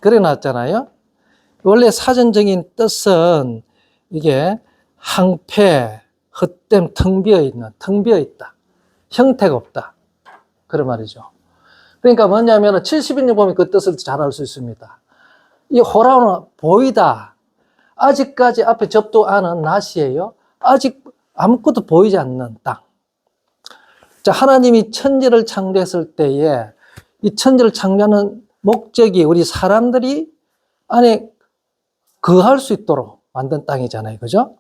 그려놨잖아요. 원래 사전적인 뜻은 이게 항폐, 헛됨, 텅 비어 있다. 형태가 없다. 그런 말이죠. 그러니까 뭐냐면 70인용 보면 그 뜻을 잘 알 수 있습니다. 이 호라는 보이다. 아직까지 앞에 접도 않은 낫이에요. 아직 아무것도 보이지 않는 땅. 자, 하나님이 천지를 창조했을 때에 이 천지를 창조하는 목적이 우리 사람들이 안에 거할 수 있도록 만든 땅이잖아요. 그죠?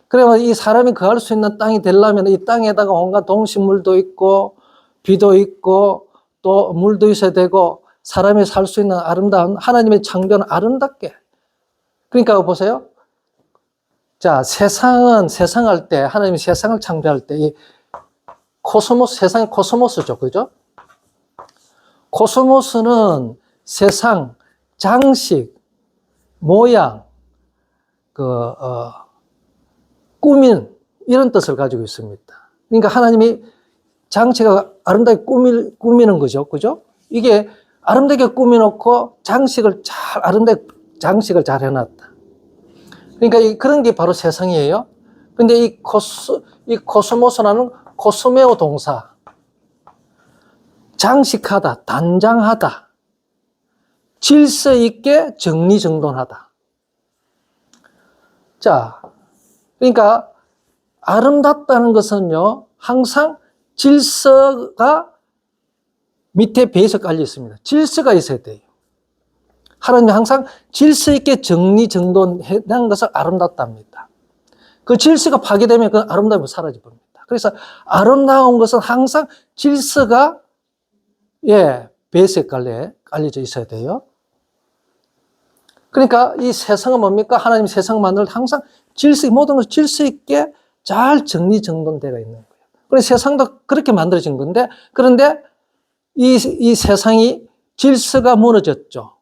그러면 이 사람이 거할 수 있는 땅이 되려면 이 땅에다가 온갖 동식물도 있고 비도 있고 또 물도 있어야 되고 사람이 살 수 있는 아름다운 하나님의 창조는 아름답게. 그러니까 보세요. 자, 세상할 때 하나님이 세상을 창조할 때 이 코스모스, 세상의 코스모스죠. 그죠? 코스모스는 세상, 장식, 모양, 꾸민, 이런 뜻을 가지고 있습니다. 그러니까 하나님이 장치가 아름답게 꾸미는 거죠. 그죠? 이게 아름답게 꾸며놓고 아름답게 장식을 잘 해놨다. 그러니까 그런 게 바로 세상이에요. 근데 이 코스모스라는 코스메오 동사. 장식하다, 단장하다, 질서 있게 정리정돈하다. 자, 그러니까 아름답다는 것은요, 항상 질서가 밑에 베이스 깔려 있습니다. 질서가 있어야 돼요. 하나님은 항상 질서 있게 정리정돈한 것을 아름답답니다. 그 질서가 파괴되면 그 아름다움이 사라져버립니다. 그래서 아름다운 것은 항상 질서가 베이스에 깔려져 있어야 돼요. 그러니까 이 세상은 뭡니까? 하나님 세상 만들 때 항상 모든 것이 질서 있게 잘 정리정돈되어 있는 거예요. 그래서 세상도 그렇게 만들어진 건데, 그런데 이 세상이 질서가 무너졌죠.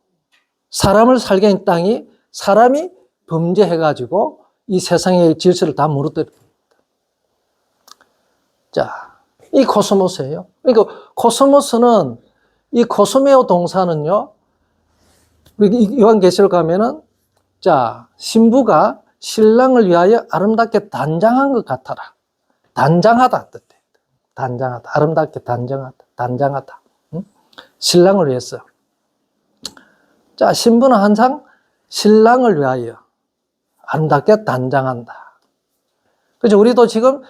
사람을 살게 한 땅이 사람이 범죄해가지고 이 세상의 질서를 다 무너뜨립니다. 자, 이 코스모스예요. 그러니까 코스모스는 이 코스메오 동사는요, 우리 요한계시록 가면은 자, 신부가 신랑을 위하여 아름답게 단장한 것 같아라. 단장하다 뜻해. 단장하다. 아름답게 단장하다. 응? 신랑을 위해서. 자, 신부는 항상 신랑을 위하여 아름답게 단장한다. 그래서 우리도 지금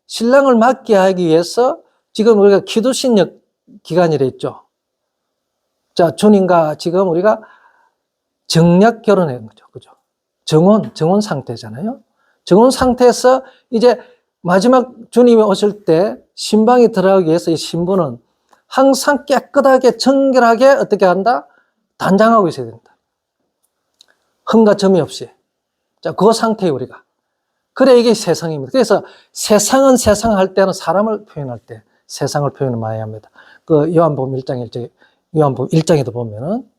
신랑을 맞게 하기 위해서 지금 우리가 기도신역 기간이랬죠. 자, 주님과 지금 우리가 정략 결혼한 거죠. 그죠? 정혼 상태잖아요. 정혼 상태에서 이제 마지막 주님이 오실 때 신방에 들어가기 위해서 이 신부는 항상 깨끗하게 정결하게 어떻게 한다? 단장하고 있어야 된다. 흠과 점이 없이. 자, 그 상태에 우리가. 그래, 이게 세상입니다. 그래서 세상은 세상 할 때는 사람을 표현할 때 세상을 표현을 많이 합니다. 그 요한복음 1장에도 보면은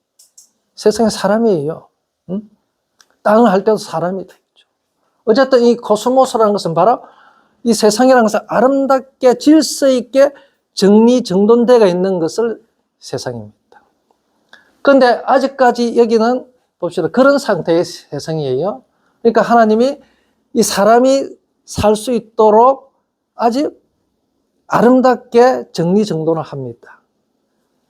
세상에 사람이에요. 응? 땅을 할 때도 사람이 되겠죠. 어쨌든 이 코스모스라는 것은 바로 이 세상이라는 것은 아름답게 질서 있게 정리정돈되어 있는 것을 세상입니다. 그런데 아직까지 여기는 봅시다. 그런 상태의 세상이에요. 그러니까 하나님이 이 사람이 살 수 있도록 아주 아름답게 정리정돈을 합니다.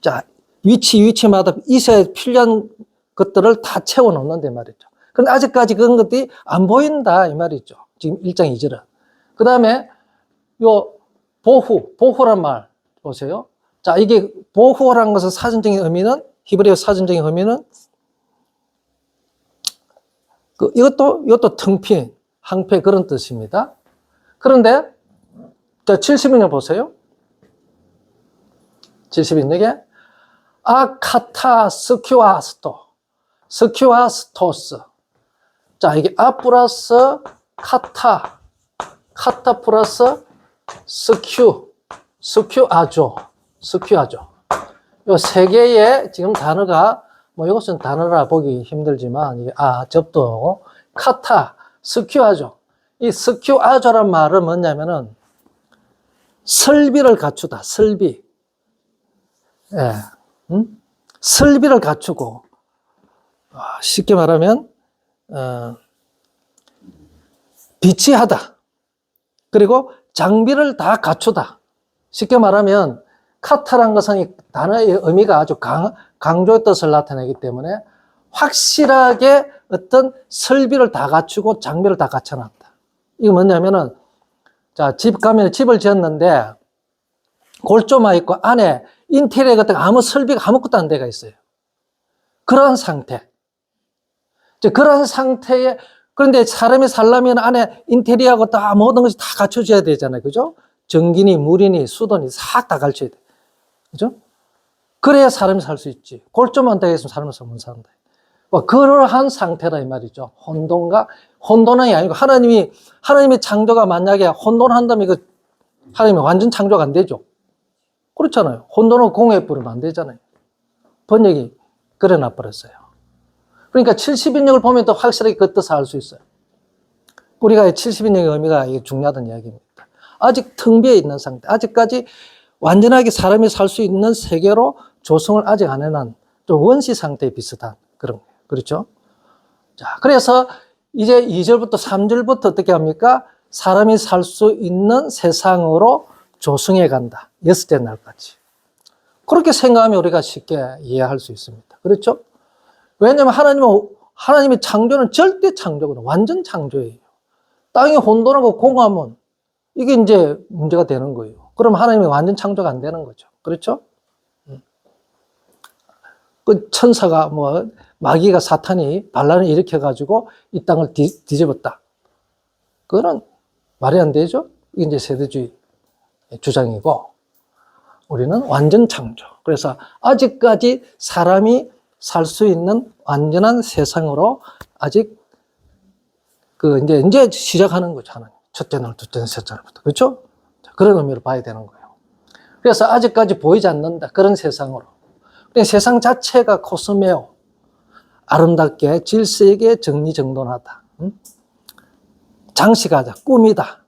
자, 위치마다 있어야 필요한 것들을 다 채워놓는데 말이죠. 그런데 아직까지 그런 것들이 안 보인다 이 말이죠. 지금 1장 2절은. 그 다음에 요 보호란 말 보세요. 자, 이게 보호라는 것은 사전적인 의미는 히브리어 사전적인 의미는 이것도 텅빈, 항폐 그런 뜻입니다. 그런데 자, 70인용 보세요. 70인용에 아카타 스큐아스토스. 자, 이게 플러스 카타 플러스 스큐아죠. 요 세 개의 지금 단어가 이것은 단어라 보기 힘들지만 이게 접두하고 카타, 스큐아죠. 이 스큐아죠란 말은 뭐냐면은 설비를 갖추다. 설비. 예. 설비를 갖추고, 쉽게 말하면 비치하다. 그리고 장비를 다 갖추다. 쉽게 말하면 카타란 것은 단어의 의미가 아주 강조의 뜻을 나타내기 때문에 확실하게 어떤 설비를 다 갖추고 장비를 다 갖춰놨다. 이거 뭐냐면은, 자, 집 가면 집을 지었는데 골조만 있고 안에 인테리어 같은 아무 설비가 아무것도 안 돼가 있어요. 그런 상태. 그런 상태에, 그런데 사람이 살려면 안에 인테리어하고 다 모든 것이 다 갖춰져야 되잖아요. 그죠? 전기니, 물이니, 수도니 싹 다 갖춰야 돼. 그죠? 그래야 사람이 살 수 있지. 골조만 되어 있으면 사람은 못 산다. 그러한 상태라 이 말이죠. 혼돈이 아니고 하나님이 창조가 만약에 혼돈한다면 이거 하나님이 완전 창조가 안 되죠. 그렇잖아요. 혼돈을 공에 뿌리면 안 되잖아요. 번역이 그래 놔버렸어요. 그러니까 70인역을 보면 또 확실하게 그 뜻을 알 수 있어요. 우리가 70인역의 의미가 중요하다는 이야기입니다. 아직 텅 비어 있는 상태, 아직까지 완전하게 사람이 살 수 있는 세계로 조성을 아직 안 해놓은 좀 원시 상태에 비슷한 그런 거예요. 그렇죠? 자, 그래서 이제 2절부터 3절부터 어떻게 합니까? 사람이 살 수 있는 세상으로 조성해 간다. 6째 날까지. 그렇게 생각하면 우리가 쉽게 이해할 수 있습니다. 그렇죠? 왜냐하면 하나님의 창조는 절대 창조거든요. 완전 창조예요. 땅이 혼돈하고 공하면 이게 이제 문제가 되는 거예요. 그럼 하나님이 완전 창조가 안 되는 거죠. 그렇죠? 그 천사가 마귀가 사탄이 반란을 일으켜가지고 이 땅을 뒤집었다. 그거는 말이 안 되죠? 이게 이제 세대주의 주장이고, 우리는 완전 창조. 그래서 아직까지 사람이 살 수 있는 완전한 세상으로 아직 이제 시작하는 거죠. 하나님. 첫째 날, 둘째 날, 셋째 날부터. 그렇죠? 그런 의미로 봐야 되는 거예요. 그래서 아직까지 보이지 않는다. 그런 세상으로. 세상 자체가 코스메오. 아름답게 질서 있게 정리정돈하다. 장식하자. 꾸미다.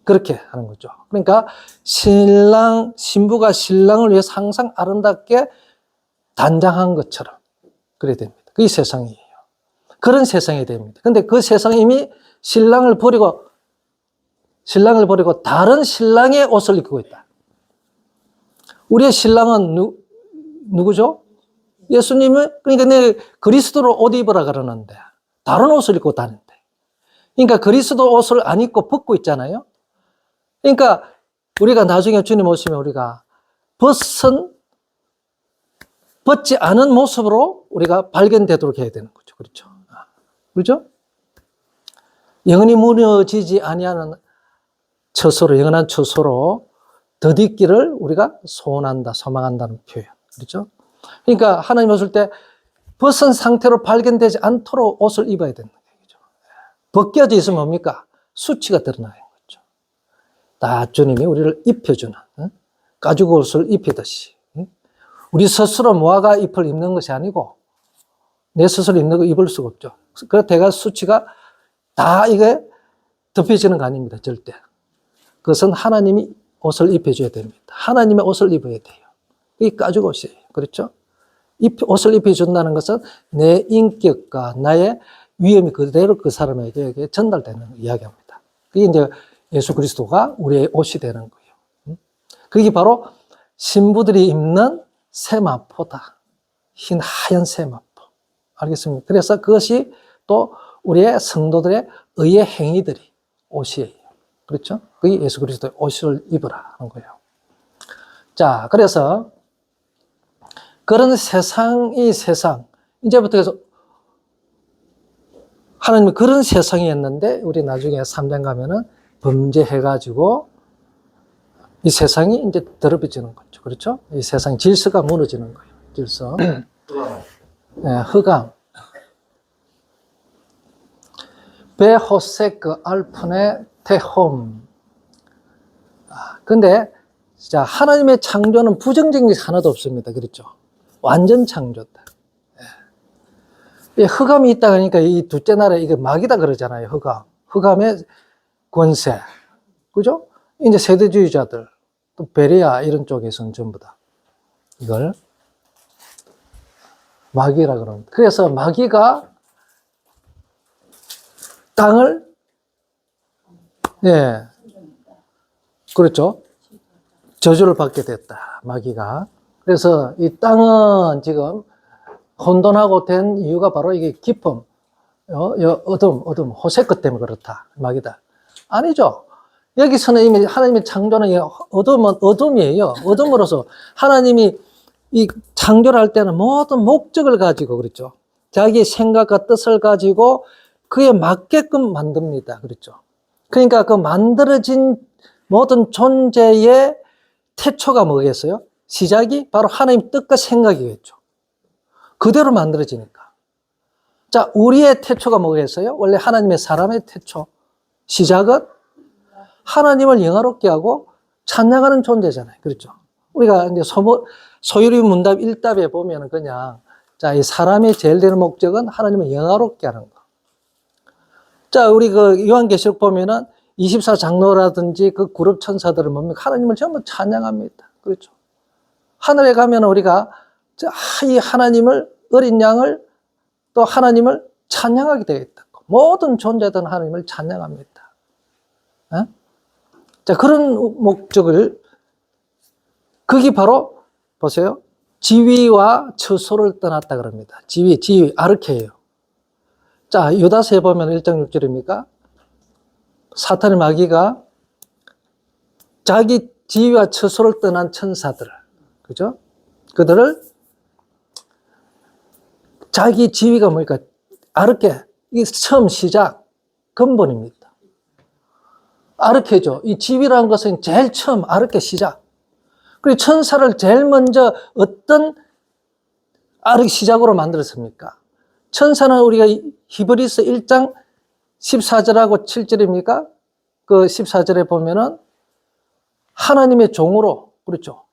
그렇게 하는 거죠. 그러니까 신부가 신랑을 위해서 항상 아름답게 단장한 것처럼 그래야 됩니다. 그게 세상이에요. 그런 세상이 됩니다. 근데 그 세상이 이미 신랑을 버리고 다른 신랑의 옷을 입고 있다. 우리의 신랑은 누구죠? 예수님은, 그러니까 내 그리스도로 옷 입으라 그러는데 다른 옷을 입고 다닌대. 그러니까 그리스도 옷을 안 입고 벗고 있잖아요. 그러니까 우리가 나중에 주님 오시면 우리가 벗지 않은 모습으로 우리가 발견되도록 해야 되는 거죠. 그렇죠? 그렇죠? 영원히 무너지지 아니하는 처소로, 영원한 처소로 덧입기를 우리가 소원한다, 소망한다는 표현. 그렇죠? 그러니까 하나님 오실 때 벗은 상태로 발견되지 않도록 옷을 입어야 된다는 얘기죠. 벗겨져 있으면 뭡니까? 수치가 드러나는 거죠. 다 주님이 우리를 입혀주는, 가죽 옷을 입히듯이. 우리 스스로 모아가 잎을 입는 것이 아니고 내 스스로 입는 거 입을 수가 없죠. 그래서 대가 수치가 다 이게 덮여지는 거 아닙니다. 절대. 그것은 하나님이 옷을 입혀줘야 됩니다. 하나님의 옷을 입어야 돼요. 이게 가죽 옷이에요. 그렇죠? 옷을 입혀준다는 것은 내 인격과 나의 위엄이 그대로 그 사람에게 전달되는 이야기입니다. 그게 이제 예수 그리스도가 우리의 옷이 되는 거예요. 그게 바로 신부들이 입는 세마포다. 흰 하얀 세마포. 알겠습니까? 그래서 그것이 또 우리의 성도들의 의의 행위들이 옷이에요. 그렇죠? 그게 예수 그리스도의 옷을 입으라 하는 거예요. 자, 그래서 그런 세상이 세상. 이제부터 해서 하나님은 그런 세상이었는데 우리 나중에 3장 가면은 범죄해가지고 이 세상이 이제 더럽혀지는 거죠. 그렇죠? 이 세상 질서가 무너지는 거예요. 질서. 네, 흑암. 베호세크 알프네 테홈. 근데 진짜 하나님의 창조는 부정적인 게 하나도 없습니다. 그렇죠? 완전 창조다. 예. 흑암이 있다 그러니까 이 둘째 날에 이게 마귀다 그러잖아요. 흑암. 흑암의 권세. 그죠? 이제 세대주의자들, 또 베레아 이런 쪽에서는 전부 다 이걸 마귀라 그럽니다. 그래서 마귀가 땅을, 예, 그렇죠. 저주를 받게 됐다, 마귀가. 그래서 이 땅은 지금 혼돈하고 된 이유가 바로 이게 깊음, 어둠, 호세크 때문에 그렇다, 마귀다. 아니죠. 여기서는 이미 하나님의 창조는 어둠은 어둠이에요. 어둠으로서 하나님이 이 창조를 할 때는 모든 목적을 가지고, 그렇죠. 자기의 생각과 뜻을 가지고 그에 맞게끔 만듭니다. 그렇죠. 그러니까 그 만들어진 모든 존재의 태초가 뭐겠어요? 시작이 바로 하나님 뜻과 생각이겠죠. 그대로 만들어지니까. 자, 우리의 태초가 뭐겠어요? 원래 하나님의 사람의 태초. 시작은 하나님을 영화롭게 하고 찬양하는 존재잖아요. 그렇죠. 우리가 이제 소유리 문답 1답에 보면은 그냥, 자, 이 사람의 제일 되는 목적은 하나님을 영화롭게 하는 거. 자, 우리 그 요한계시록 보면은 24장로라든지 그 그룹 천사들은 뭡니까? 하나님을 전부 찬양합니다. 그렇죠. 하늘에 가면 우리가 이 하나님을, 어린 양을, 또 하나님을 찬양하게 되어 있다. 모든 존재들은 하나님을 찬양합니다. 에? 자, 그런 목적을, 그게 바로, 보세요. 지위와 처소를 떠났다 그럽니다. 지위, 아르케예요. 자, 유다서에 보면 1장 6절입니까? 사탄의 마귀가 자기 지위와 처소를 떠난 천사들, 그죠? 그들을 자기 지위가 뭡니까? 아르케, 이게 처음 시작, 근본입니다. 아르케죠. 이 지위라는 것은 제일 처음 아르케 시작. 그리고 천사를 제일 먼저 어떤 아르케 시작으로 만들었습니까? 천사는 우리가 히브리서 1장 14절하고 7절입니까? 그 14절에 보면은 하나님의 종으로, 그렇죠.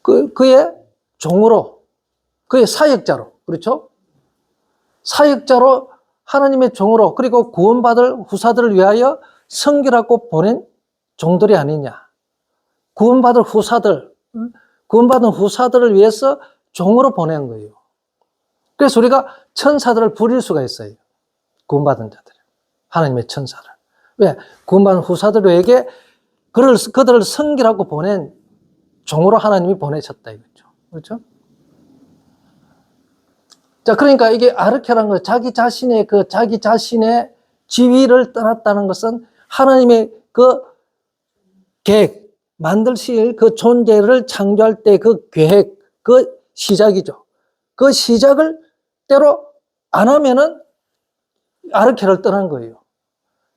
그의 종으로, 그의 사역자로, 그렇죠. 사역자로 하나님의 종으로, 그리고 구원받을 후사들을 위하여 성결하고 보낸 종들이 아니냐. 구원받은 후사들을 위해서 종으로 보낸 거예요. 그래서 우리가 천사들을 부릴 수가 있어요. 구원받은 자들, 하나님의 천사를. 왜? 구원받은 후사들에게 그들을 성결하고 보낸 종으로 하나님이 보내셨다 이거죠. 그렇죠? 자, 그러니까 이게 아르케라는 거, 자기 자신의 지위를 떠났다는 것은 하나님의 그 계획, 만드실 그 존재를 창조할 때 그 계획, 그 시작이죠. 그 시작을 때로 안 하면은 아르케를 떠난 거예요.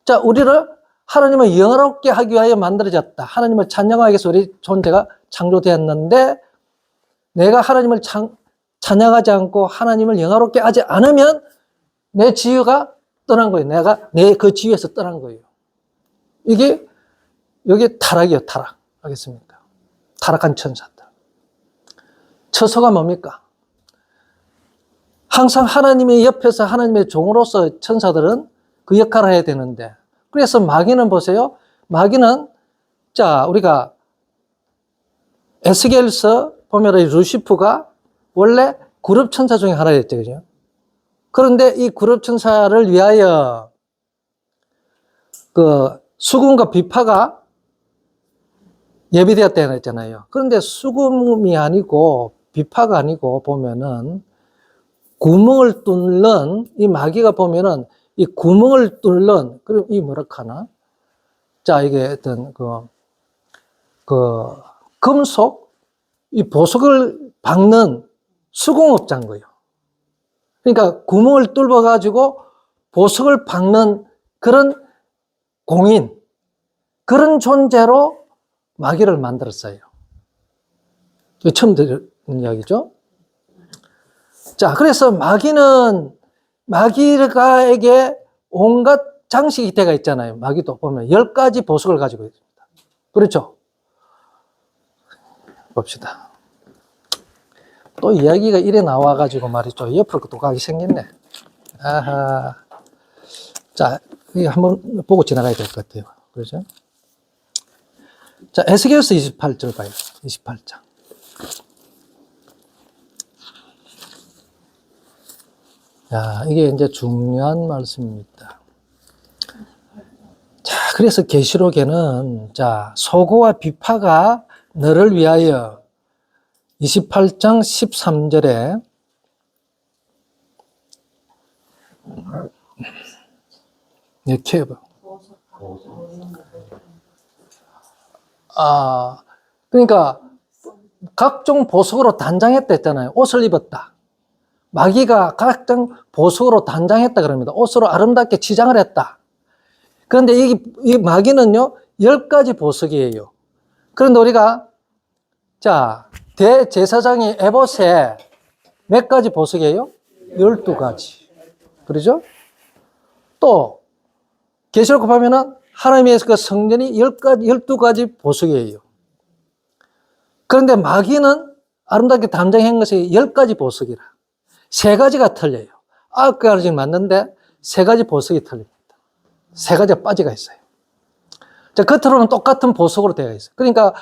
자, 우리를 하나님을 영화롭게 하기 위하여 만들어졌다. 하나님을 찬양하기 위해서 우리 존재가 창조되었는데, 내가 하나님을 찬양하지 않고 하나님을 영화롭게 하지 않으면 내 지위가 떠난 거예요. 내가 그 지위에서 떠난 거예요. 이게 타락이에요. 타락. 알겠습니까? 타락한 천사들. 처소가 뭡니까? 항상 하나님의 옆에서 하나님의 종으로서 천사들은 그 역할을 해야 되는데, 그래서 마귀는 보세요. 마귀는, 자, 우리가 에스겔서 보면 루시프가 원래 그룹 천사 중에 하나였죠. 그죠? 그런데 이 그룹 천사를 위하여 그 수금과 비파가 예비되었다 했잖아요. 그런데 수금이 아니고 비파가 아니고 보면은 구멍을 뚫는 이 마귀가 보면은 이 구멍을 뚫는, 그럼 이 뭐라 하나? 자, 이게 어떤 그 금속, 이 보석을 박는 수공업자인 거예요. 그러니까 구멍을 뚫어가지고 보석을 박는 그런 공인, 그런 존재로 마귀를 만들었어요. 처음 들은 이야기죠. 자, 그래서 마귀가에게 온갖 장식이 때가 있잖아요. 마귀도 보면 10가지 보석을 가지고 있습니다. 그렇죠? 봅시다. 또 이야기가 이래 나와가지고 말이죠. 옆으로 또 가기 생겼네. 아하. 자, 이거 한번 보고 지나가야 될 것 같아요. 그렇죠? 자, 에스겔서 28절 봐요. 28장. 자, 이게 이제 중요한 말씀입니다. 자, 그래서 계시록에는 자, 소고와 비파가 너를 위하여 28장 13절에 이렇게 해봐. 그러니까 각종 보석으로 단장했다 했잖아요. 옷을 입었다. 마귀가 각종 보석으로 단장했다 그럽니다. 옷으로 아름답게 치장을 했다. 그런데 이 마귀는요, 10가지 보석이에요. 그런데 우리가, 자, 대제사장이 에봇에 몇 가지 보석이에요? 12가지. 그러죠? 또, 계시록 보면은 하나님의 그 성전이 12가지 보석이에요. 그런데 마귀는 아름답게 단장한 것이 10가지 보석이라. 3가지가 틀려요. 9가지는 맞는데 3가지 보석이 틀립니다. 3가지가 빠져가 있어요. 자, 겉으로는 똑같은 보석으로 되어 있어요. 그러니까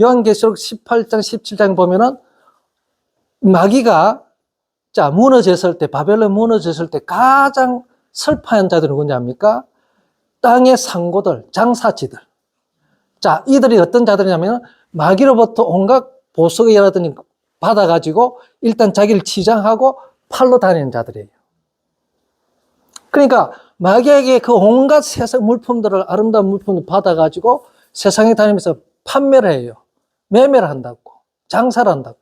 요한계시록 18장, 17장 보면은 마귀가 자, 무너졌을 때, 바벨론 무너졌을 때 가장 슬퍼한 자들은 누군지 압니까? 땅의 상고들, 장사치들. 자, 이들이 어떤 자들이냐면 마귀로부터 온갖 보석이라든지 받아가지고 일단 자기를 치장하고 팔로 다니는 자들이에요. 그러니까 마귀에게 그 온갖 세상 물품들을, 아름다운 물품을 받아가지고 세상에 다니면서 판매를 해요. 매매를 한다고. 장사를 한다고.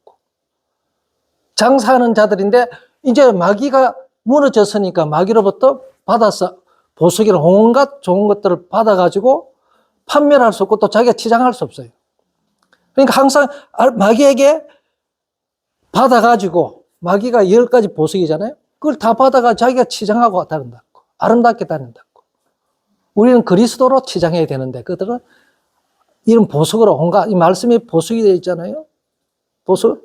장사하는 자들인데 이제 마귀가 무너졌으니까 마귀로부터 받아서 보석이나 온갖 좋은 것들을 받아가지고 판매를 할 수 없고 또 자기가 치장할 수 없어요. 그러니까 항상 마귀에게 받아가지고 마귀가 10가지 보석이잖아요. 그걸 다 받아가 자기가 치장하고 다닌다고. 아름답게 다닌다고. 우리는 그리스도로 치장해야 되는데 그들은 이런 보석으로 온갖 이 말씀이 보석이 되어 있잖아요. 보석.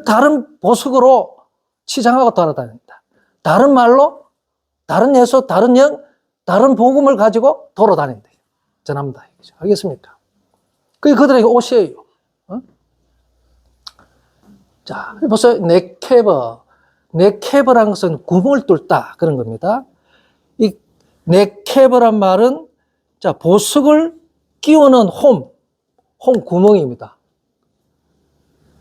다른 보석으로 치장하고 돌아다닌다. 다른 말로, 다른 예수, 다른 영, 다른 복음을 가지고 돌아다닌다. 전합니다. 알겠습니까? 그게 그들에게 옷이에요. 어? 자, 보세요. 네케버. 네케버라는 것은 구멍을 뚫다. 그런 겁니다. 이 네케버란 말은 자, 보석을 끼우는 홈 구멍입니다.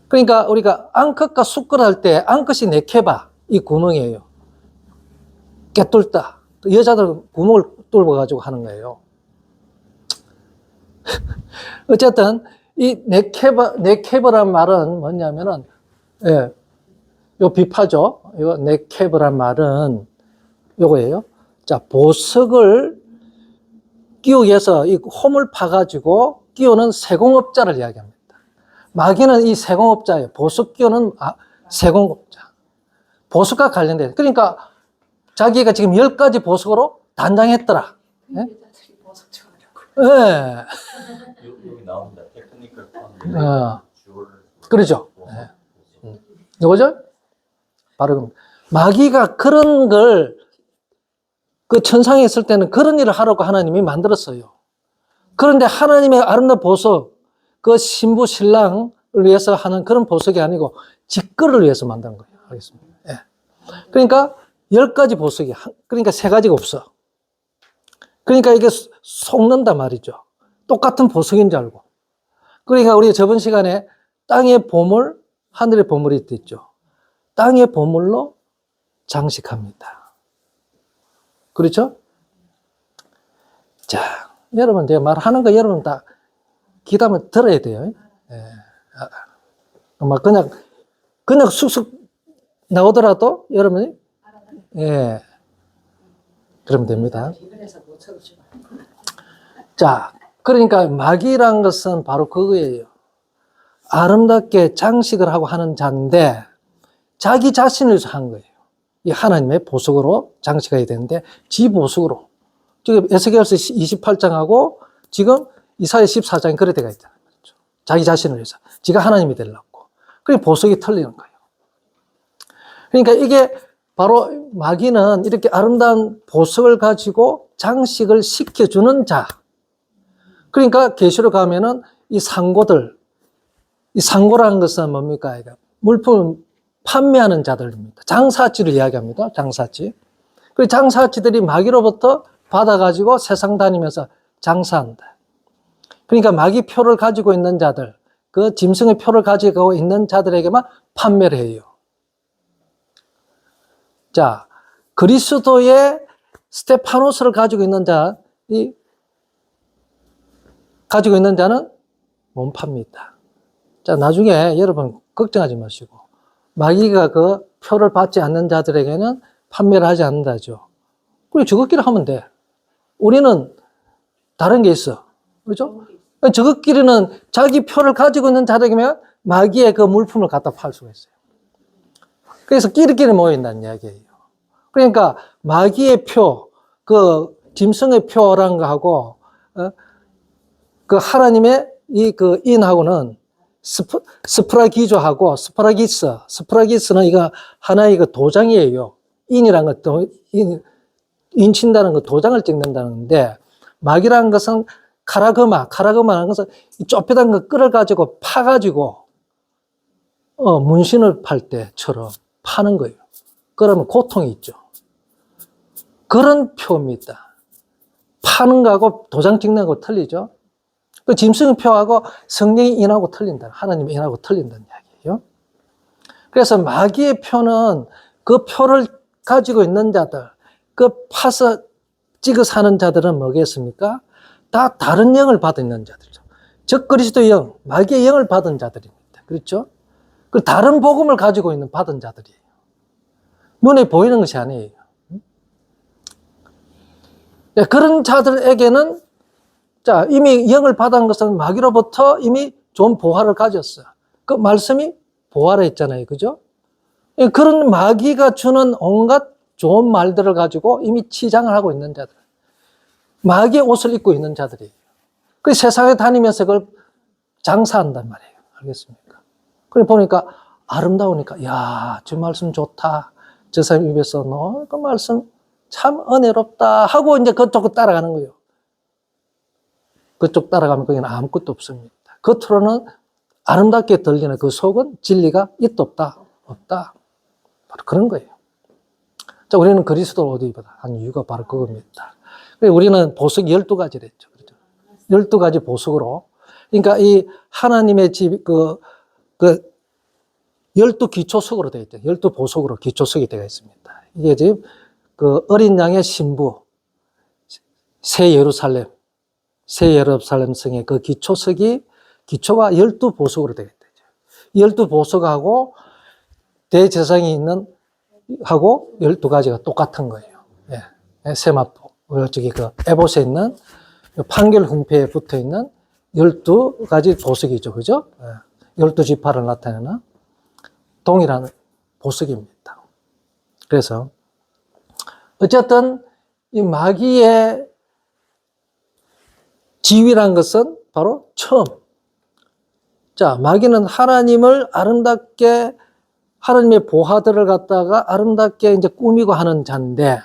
그러니까 우리가 앙컷과 숯걸 할 때 앙컷이 네케바 이 구멍이에요. 깨뚫다. 여자들은 구멍을 뚫어가지고 하는 거예요. 어쨌든 이 네케버란 말은 뭐냐면은 요 비파죠. 요 네케버란 말은 요거예요. 자, 보석을 끼우기 위해서 이 홈을 파가지고 끼우는 세공업자를 이야기합니다. 마귀는 이 세공업자예요. 보석 끼우는 세공업자. 보석과 관련된. 그러니까 자기가 지금 10가지 보석으로 단장했더라. 예? 네. 여기 나옵니다. 테크니컬 그러죠. 네. 이거죠? 바로 마귀가 그런 걸 그 천상에 있을 때는 그런 일을 하라고 하나님이 만들었어요. 그런데 하나님의 아름다운 보석, 그 신부 신랑을 위해서 하는 그런 보석이 아니고 직거를 위해서 만든 거예요. 알겠습니다. 예. 그러니까 10가지 보석이, 그러니까 3가지가 없어. 그러니까 이게 속는단 말이죠. 똑같은 보석인 줄 알고. 그러니까 우리 저번 시간에 땅의 보물, 하늘의 보물이 있죠. 땅의 보물로 장식합니다. 그렇죠? 자, 여러분, 제가 말하는 거 여러분 다 귀담아 들어야 돼요. 예. 막 그냥 쑥쑥 나오더라도 여러분이, 예. 그러면 됩니다. 자, 그러니까 마귀란 것은 바로 그거예요. 아름답게 장식을 하고 하는 자인데 자기 자신을 위해서 한 거예요. 이 하나님의 보석으로 장식해야 되는데 지 보석으로. 지금 에스겔서 28장하고 지금 이사야 14장이 그래 되어 있잖아요. 자기 자신을 위해서. 지가 하나님이 되려고. 그러니까 보석이 틀리는 거예요. 그러니까 이게 바로 마귀는 이렇게 아름다운 보석을 가지고 장식을 시켜주는 자. 그러니까 계시록 가면은 이 상고들, 이 상고라는 것은 뭡니까? 물품 판매하는 자들입니다. 장사치를 이야기합니다. 장사치. 그 장사치들이 마귀로부터 받아가지고 세상 다니면서 장사한다. 그러니까 마귀 표를 가지고 있는 자들, 그 짐승의 표를 가지고 있는 자들에게만 판매를 해요. 자, 그리스도의 스테파노스를 가지고 있는 가지고 있는 자는 못 팝니다. 자, 나중에 여러분 걱정하지 마시고, 마귀가 그 표를 받지 않는 자들에게는 판매를 하지 않는다죠. 그리고 저것끼리 하면 돼. 우리는 다른 게 있어. 그렇죠? 저것끼리는 자기 표를 가지고 있는 자들에게만 마귀의 그 물품을 갖다 팔 수가 있어요. 그래서 끼리끼리 모인다는 이야기예요. 그러니까 마귀의 표, 그 짐승의 표라는 거하고 그 하나님의 그 인하고는 스프라기조하고 스프라기스는 이거 하나의 그 도장이에요. 인이라는 것도 인친다는 거 도장을 찍는다는데, 마귀라는 것은 카라그마라는 것은 좁혀단 거 끌어가지고 파가지고 문신을 팔 때처럼 파는 거예요. 그러면 고통이 있죠. 그런 표입니다. 파는 거하고 도장 찍는 거하고 틀리죠. 그 짐승의 표하고 성령의 인하고 틀린다. 하나님의 인하고 틀린다는 이야기예요. 그래서 마귀의 표는 그 표를 가지고 있는 자들, 그 파서 찍어 사는 자들은 뭐겠습니까? 다 다른 영을 받은 있는 자들이죠. 즉 그리스도의 영, 마귀의 영을 받은 자들입니다. 그렇죠? 그 다른 복음을 가지고 있는 받은 자들이에요. 눈에 보이는 것이 아니에요. 그런 자들에게는 자, 이미 영을 받은 것은 마귀로부터 이미 좋은 보화를 가졌어요. 그 말씀이 보화라 했잖아요. 그죠? 그런 마귀가 주는 온갖 좋은 말들을 가지고 이미 치장을 하고 있는 자들. 마귀의 옷을 입고 있는 자들이에요. 그 세상에 다니면서 그걸 장사한단 말이에요. 알겠습니까? 그래 보니까 아름다우니까, 야, 저 말씀 좋다. 저 사람 입에서 너 그 말씀 참 은혜롭다 하고 이제 그쪽 따라가는 거예요. 그쪽 따라가면 거기는 아무것도 없습니다. 겉으로는 아름답게 들리는 그 속은 진리가 있다 없다? 없다. 바로 그런 거예요. 자, 우리는 그리스도를 옷 입어라 한 이유가 바로 그겁니다. 우리는 보석 12가지를 했죠. 그렇죠? 12가지 보석으로. 그러니까 이 하나님의 집, 12기초석으로 되어 있죠. 12보석으로 기초석이 되어 있습니다. 이게 지금 그 어린 양의 신부, 새 예루살렘 성의 그 기초석이, 기초가 12보석으로 되어 있죠. 12보석하고 대제사장이 있는, 하고 12가지가 똑같은 거예요. 예. 세마포. 저기 그 에봇에 있는 판결 흥패에 붙어 있는 12가지 보석이죠. 그죠? 예. 12지파를 나타내는 동일한 보석입니다. 그래서 어쨌든 이 마귀의 지위란 것은 바로 처음. 자, 마귀는 하나님을 아름답게, 하나님의 보화들을 갖다가 아름답게 이제 꾸미고 하는 자인데,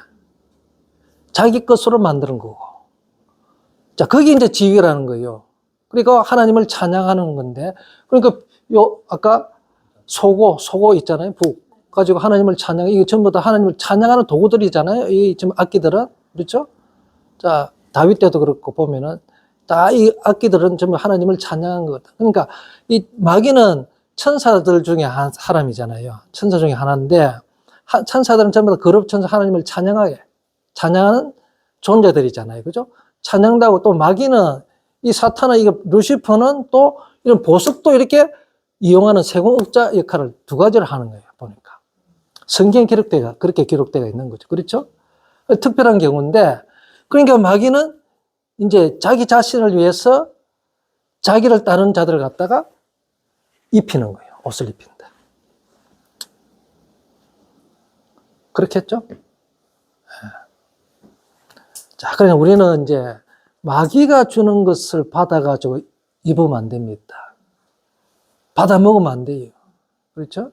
자기 것으로 만드는 거고. 자, 그게 이제 지위라는 거예요. 그러니까 하나님을 찬양하는 건데, 그러니까 아까 소고 있잖아요. 북 가지고 하나님을 이게 전부 다 하나님을 찬양하는 도구들이잖아요. 이 지금 악기들은. 그렇죠? 자, 다윗 때도 그렇고 보면은 다 이 악기들은 전부 하나님을 찬양한 거거든. 그러니까 이 마귀는 천사들 중에 한 사람이잖아요. 천사 중에 하나인데, 천사들은 전부 다 거룩천사 하나님을 찬양하는 존재들이잖아요. 그죠? 찬양다고 또 마귀는, 이 사탄은, 이 루시퍼는 또 이런 보석도 이렇게 이용하는 세공업자 역할을 두 가지를 하는 거예요. 보니까. 성경 그렇게 기록되어 있는 거죠. 그렇죠? 특별한 경우인데, 그러니까 마귀는 이제 자기 자신을 위해서 자기를 따르는 자들을 갖다가 입히는 거예요. 옷을 입힌다. 그렇겠죠? 자, 그러면 우리는 이제 마귀가 주는 것을 받아가지고 입으면 안 됩니다. 받아 먹으면 안 돼요. 그렇죠?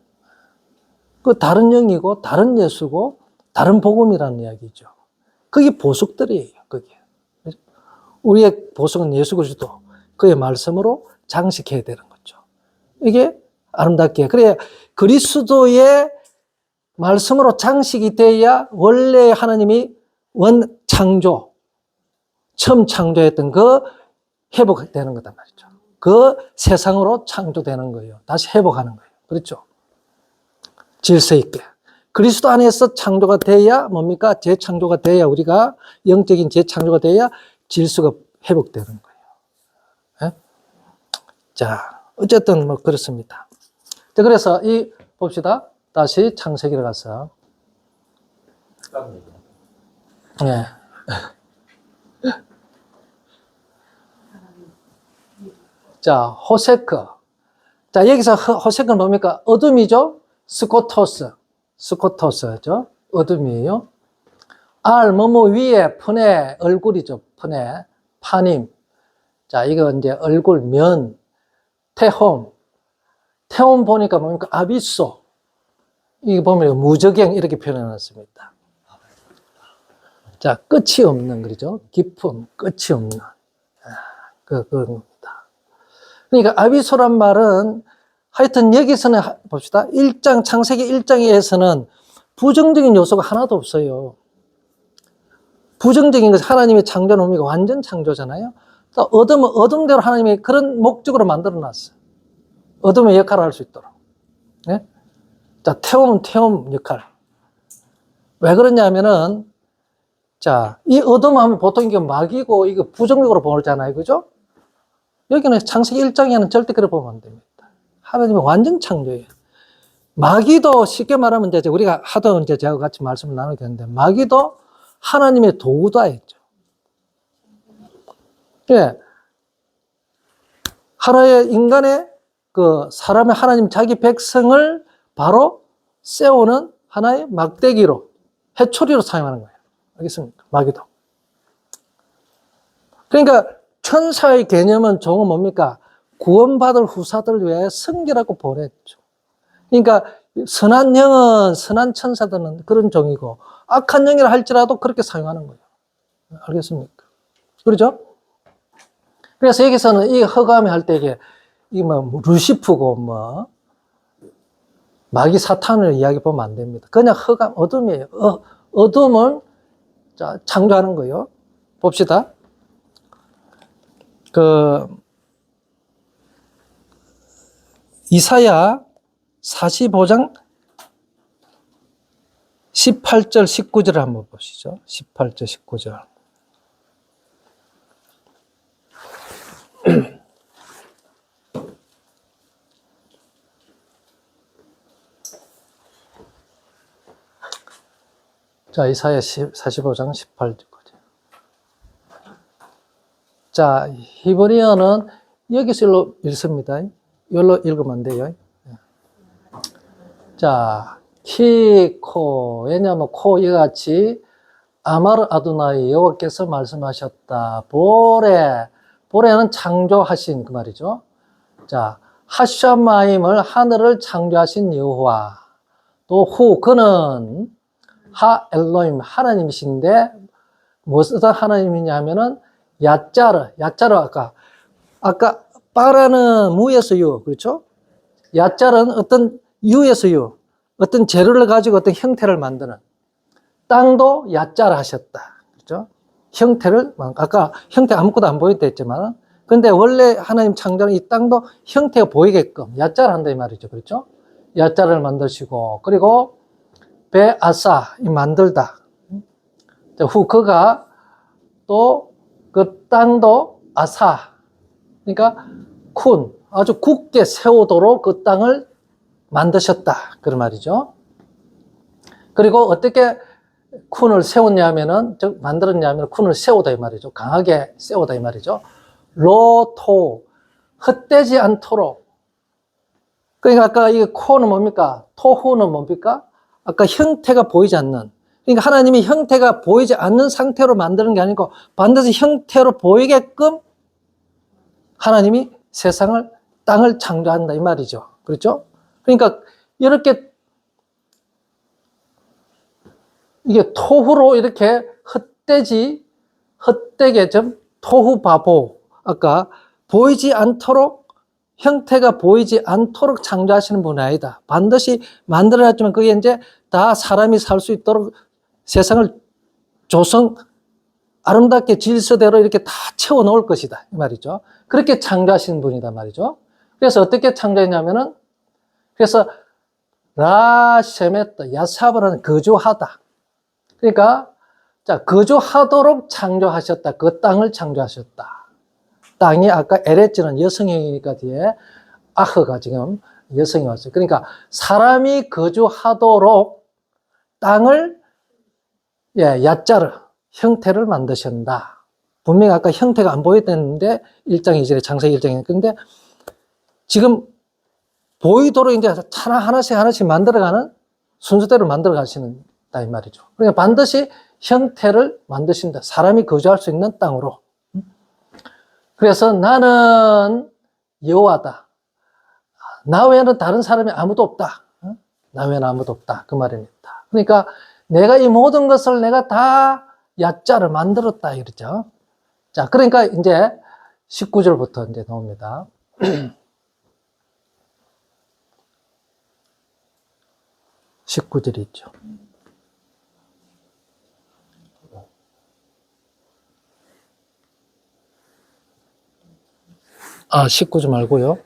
그 다른 영이고, 다른 예수고, 다른 복음이라는 이야기죠. 그게 보석들이에요. 그게. 우리의 보석은 예수 그리스도, 그의 말씀으로 장식해야 되는 거죠. 이게 아름답게. 그래 그리스도의 말씀으로 장식이 돼야 원래 하나님이 원 창조, 처음 창조했던 그 회복되는 거단 말이죠. 그 세상으로 창조되는 거예요. 다시 회복하는 거예요. 그렇죠? 질서 있게. 그리스도 안에서 창조가 돼야 뭡니까? 재창조가 돼야 우리가 영적인 재창조가 돼야 질서가 회복되는 거예요. 네? 자, 어쨌든 뭐 그렇습니다. 자, 그래서 봅시다. 다시 창세기로 가서. 네. 자, 호세크. 자, 여기서 호세크는 뭡니까? 어둠이죠? 스코토스죠? 어둠이에요. 뭐뭐 위에 푸네, 얼굴이죠. 푸네, 파님. 자, 이거 이제 얼굴, 면, 태홈. 태홈 보니까 뭡니까? 아비소. 이거 보면 무저갱 이렇게 표현해놨습니다. 자, 끝이 없는, 그러죠? 깊음, 끝이 없는. 그겁니다. 그러니까 아비소란 말은 하여튼 여기서는 봅시다. 창세기 1장에서는 부정적인 요소가 하나도 없어요. 부정적인 것은 하나님의 창조는 뭡니까? 완전 창조잖아요. 또 어둠은 어둠대로 하나님이 그런 목적으로 만들어 놨어요. 어둠의 역할을 할 수 있도록. 네? 자, 태움은 태움 역할. 왜 그러냐면은, 자, 이 어둠 하면 보통 이게 막이고, 이거 부정적으로 보잖아요. 그죠? 여기는 창세기 1장에는 절대 그렇게 보면 안 됩니다. 하나님은 완전 창조예요. 마귀도 쉽게 말하면 이제 우리가 하도 이제 제가 같이 말씀을 나누겠는데, 마귀도 하나님의 도구다 했죠. 예. 하나의 인간의 사람의 하나님 자기 백성을 바로 세우는 하나의 막대기로, 해초리로 사용하는 거예요. 알겠습니까? 마귀도. 그러니까 천사의 개념은 종은 뭡니까? 구원받을 후사들을 위해 성결하고 보냈죠. 그러니까 선한 영은, 선한 천사들은 그런 종이고, 악한 영이라 할지라도 그렇게 사용하는 거예요. 알겠습니까? 그렇죠? 그래서 여기서는 이 허감이 할 때 이게 루시프고 마귀 사탄을 이야기 보면 안 됩니다. 그냥 허감, 어둠이에요. 어둠을 창조하는 거예요. 봅시다. 이사야 45장 18절, 19절을 한번 보시죠. 18절, 19절. 자, 이사야 45장 18절. 자, 히브리어는 여기서 일로 읽습니다. 여기로 읽으면 안 돼요. 자, 왜냐하면 이와 같이 아마르 아도나이 여호와께서 말씀하셨다. 보레는 창조하신 그 말이죠. 자, 하샤마임을 하늘을 창조하신 여호와. 또 그는 하엘로임 하나님이신데 무엇을 하나님이냐 하면은 야짜르 아까 빠라는 무에서 유, 그렇죠? 야짜르는 어떤 유에서 유, 어떤 재료를 가지고 어떤 형태를 만드는. 땅도 야짜르 하셨다. 그렇죠? 형태를, 아까 형태 아무것도 안 보였다 했지만, 근데 원래 하나님 창조는 이 땅도 형태가 보이게끔 야짜르 한다 이 말이죠. 그렇죠? 야짜르를 만드시고, 그리고 베아사, 만들다. 그가 또 그 땅도 아사, 그러니까 아주 굳게 세우도록 그 땅을 만드셨다. 그런 말이죠. 그리고 어떻게 쿤을 세웠냐면은, 만들었냐면 쿤을 세우다 이 말이죠. 강하게 세우다 이 말이죠. 헛되지 않도록. 그러니까 아까 이 코는 뭡니까? 토후는 뭡니까? 아까 형태가 보이지 않는. 그러니까 하나님이 형태가 보이지 않는 상태로 만드는 게 아니고 반드시 형태로 보이게끔 하나님이 땅을 창조한다 이 말이죠. 그렇죠? 그러니까 이렇게 이게 토후로 이렇게 헛되게 좀 토후바보, 아까 보이지 않도록 형태가 보이지 않도록 창조하시는 분이 아니다. 반드시 만들어놨지만 그게 이제 다 사람이 살 수 있도록 세상을 아름답게 질서대로 이렇게 다 채워 넣을 것이다. 이 말이죠. 그렇게 창조하시는 분이다 말이죠. 그래서 어떻게 창조했냐면은, 그래서 라셰메트, 야사브라는 거주하다. 그러니까, 자, 거주하도록 창조하셨다. 그 땅을 창조하셨다. 땅이 아까 에레츠는 여성형이니까 뒤에 아흐가 지금 여성이 왔어요. 그러니까 사람이 거주하도록 땅을, 야자르, 형태를 만드신다. 분명히 아까 형태가 안 보였는데 1장 2절에 창세기 1장에. 그런데 지금 보이도록 이제 하나씩 만들어가는 순서대로 만들어 가시는다 이 말이죠. 그러니까 반드시 형태를 만드신다. 사람이 거주할 수 있는 땅으로. 그래서 나는 여호와다. 나 외에는 다른 사람이 아무도 없다. 나 외에는 아무도 없다. 그 말입니다. 그러니까 내가 이 모든 것을 내가 다 야자를 만들었다 이러죠. 자, 그러니까 이제 19절부터 이제 나옵니다. 19절이 있죠. 19절 말고요.